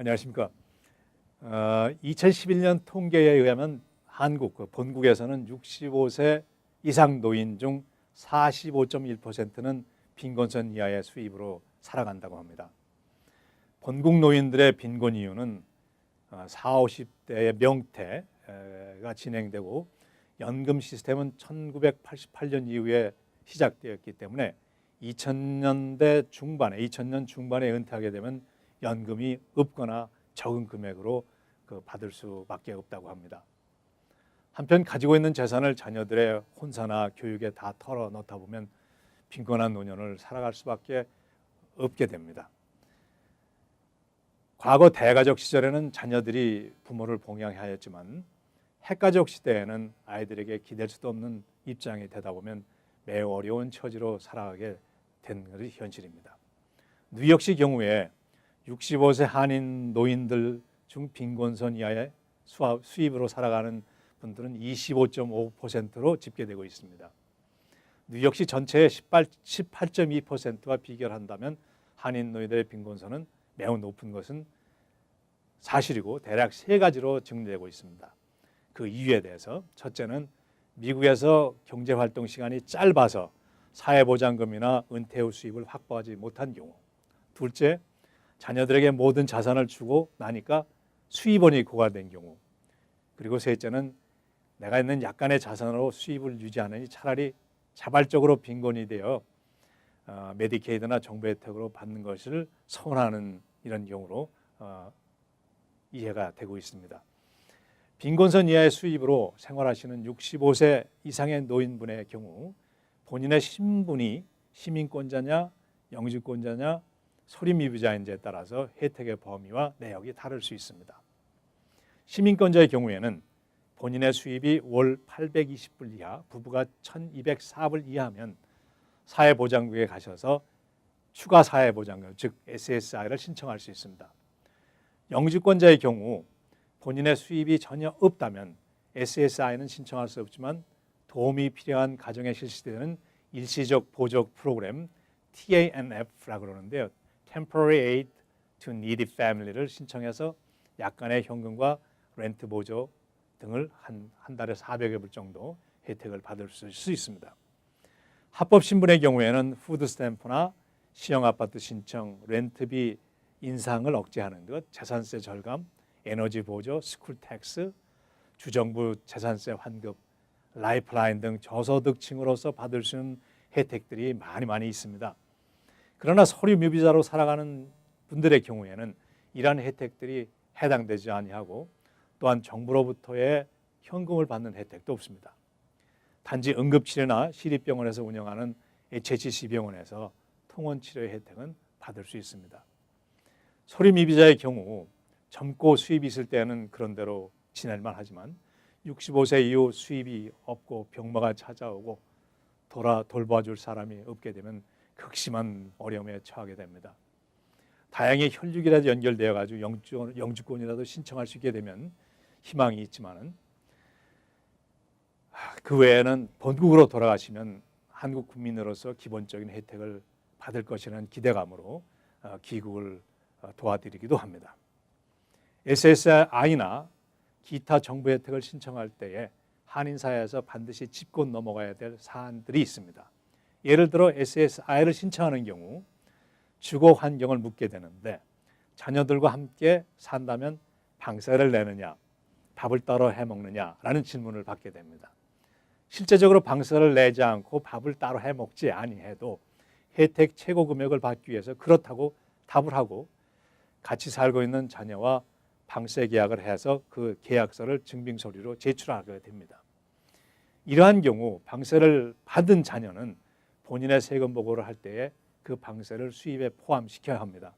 안녕하십니까. 2011년 통계에 의하면 한국 본국에서는 65세 이상 노인 중 45.1%는 빈곤선 이하의 수입으로 살아간다고 합니다. 본국 노인들의 빈곤 이유는 40, 50대의 명퇴가 진행되고 연금 시스템은 1988년 이후에 시작되었기 때문에 2000년 중반에 은퇴하게 되면 연금이 없거나 적은 금액으로 받을 수밖에 없다고 합니다. 한편 가지고 있는 재산을 자녀들의 혼사나 교육에 다 털어넣다 보면 빈곤한 노년을 살아갈 수밖에 없게 됩니다. 과거 대가족 시절에는 자녀들이 부모를 봉양하였지만 핵가족 시대에는 아이들에게 기댈 수도 없는 입장이 되다 보면 매우 어려운 처지로 살아가게 된 것이 현실입니다. 뉴욕시 경우에 65세 한인 노인들 중 빈곤선 이하의 수입으로 살아가는 분들은 25.5%로 집계되고 있습니다. 뉴욕시 전체의 18.2%와 비교한다면 한인 노인들의 빈곤선은 매우 높은 것은 사실이고 대략 세 가지로 정리되고 있습니다. 그 이유에 대해서 첫째는 미국에서 경제활동 시간이 짧아서 사회보장금이나 은퇴 후 수입을 확보하지 못한 경우, 둘째, 자녀들에게 모든 자산을 주고 나니까 수입원이 고갈된 경우, 그리고 셋째는 내가 있는 약간의 자산으로 수입을 유지하느니 차라리 자발적으로 빈곤이 되어 메디케이드나 정부 혜택으로 받는 것을 선호하는 이런 경우로 이해가 되고 있습니다. 빈곤선 이하의 수입으로 생활하시는 65세 이상의 노인분의 경우 본인의 신분이 시민권자냐 영주권자냐 소립미비자인지에 따라서 혜택의 범위와 내역이 다를 수 있습니다. 시민권자의 경우에는 본인의 수입이 월 820불 이하, 부부가 1204불 이하면 사회보장국에 가셔서 추가 사회보장금, 즉 SSI를 신청할 수 있습니다. 영주권자의 경우 본인의 수입이 전혀 없다면 SSI는 신청할 수 없지만 도움이 필요한 가정에 실시되는 일시적 보조 프로그램 TANF라고 그러는데요. Temporary Aid to Needy Family를 신청해서 약간의 현금과 렌트 보조 등을 한 달에 400여 불 정도 혜택을 받을 수 있습니다. 합법 신분의 경우에는 푸드 스탬프나 시형 아파트 신청, 렌트비 인상을 억제하는 것, 재산세 절감, 에너지 보조, 스쿨 텍스, 주정부 재산세 환급, 라이프라인 등 저소득층으로서 받을 수 있는 혜택들이 많이 있습니다. 그러나 서류 미비자로 살아가는 분들의 경우에는 이러한 혜택들이 해당되지 아니하고 또한 정부로부터의 현금을 받는 혜택도 없습니다. 단지 응급치료나 시립병원에서 운영하는 HHC 병원에서 통원치료의 혜택은 받을 수 있습니다. 서류 미비자의 경우 젊고 수입이 있을 때는 그런 대로 지낼만 하지만 65세 이후 수입이 없고 병마가 찾아오고 돌봐줄 사람이 없게 되면 극심한 어려움에 처하게 됩니다. 다행히 혈육이라도 연결되어 가지고 영주권이라도 신청할 수 있게 되면 희망이 있지만은 그 외에는 본국으로 돌아가시면 한국 국민으로서 기본적인 혜택을 받을 것이라는 기대감으로 귀국을 도와드리기도 합니다. SSI나 기타 정부 혜택을 신청할 때에 한인사회에서 반드시 짚고 넘어가야 될 사안들이 있습니다. 예를 들어 SSI를 신청하는 경우 주거 환경을 묻게 되는데 자녀들과 함께 산다면 방세를 내느냐, 밥을 따로 해먹느냐라는 질문을 받게 됩니다. 실제적으로 방세를 내지 않고 밥을 따로 해먹지 아니해도 혜택 최고 금액을 받기 위해서 그렇다고 답을 하고 같이 살고 있는 자녀와 방세 계약을 해서 그 계약서를 증빙서류로 제출하게 됩니다. 이러한 경우 방세를 받은 자녀는 본인의 세금 보고를 할 때에 그 방세를 수입에 포함시켜야 합니다.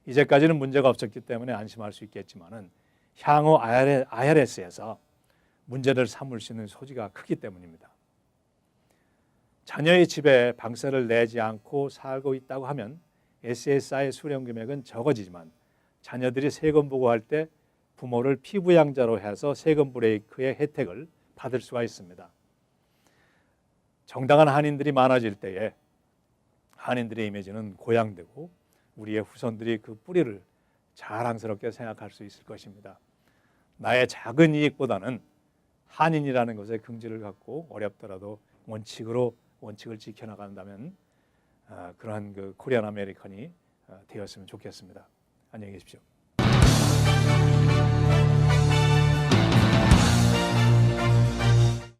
이제까지는 문제가 없었기 때문에 안심할 수 있겠지만은 향후 IRS에서 문제를 삼을 수 있는 소지가 크기 때문입니다. 자녀의 집에 방세를 내지 않고 살고 있다고 하면 SSI 수령 금액은 적어지지만 자녀들이 세금 보고할 때 부모를 피부양자로 해서 세금 브레이크의 혜택을 받을 수가 있습니다. 정당한 한인들이 많아질 때에 한인들의 이미지는 고양되고 우리의 후손들이 그 뿌리를 자랑스럽게 생각할 수 있을 것입니다. 나의 작은 이익보다는 한인이라는 것에 긍지를 갖고 어렵더라도 원칙을 지켜나간다면 그러한 그 코리안 아메리칸이 되었으면 좋겠습니다. 안녕히 계십시오.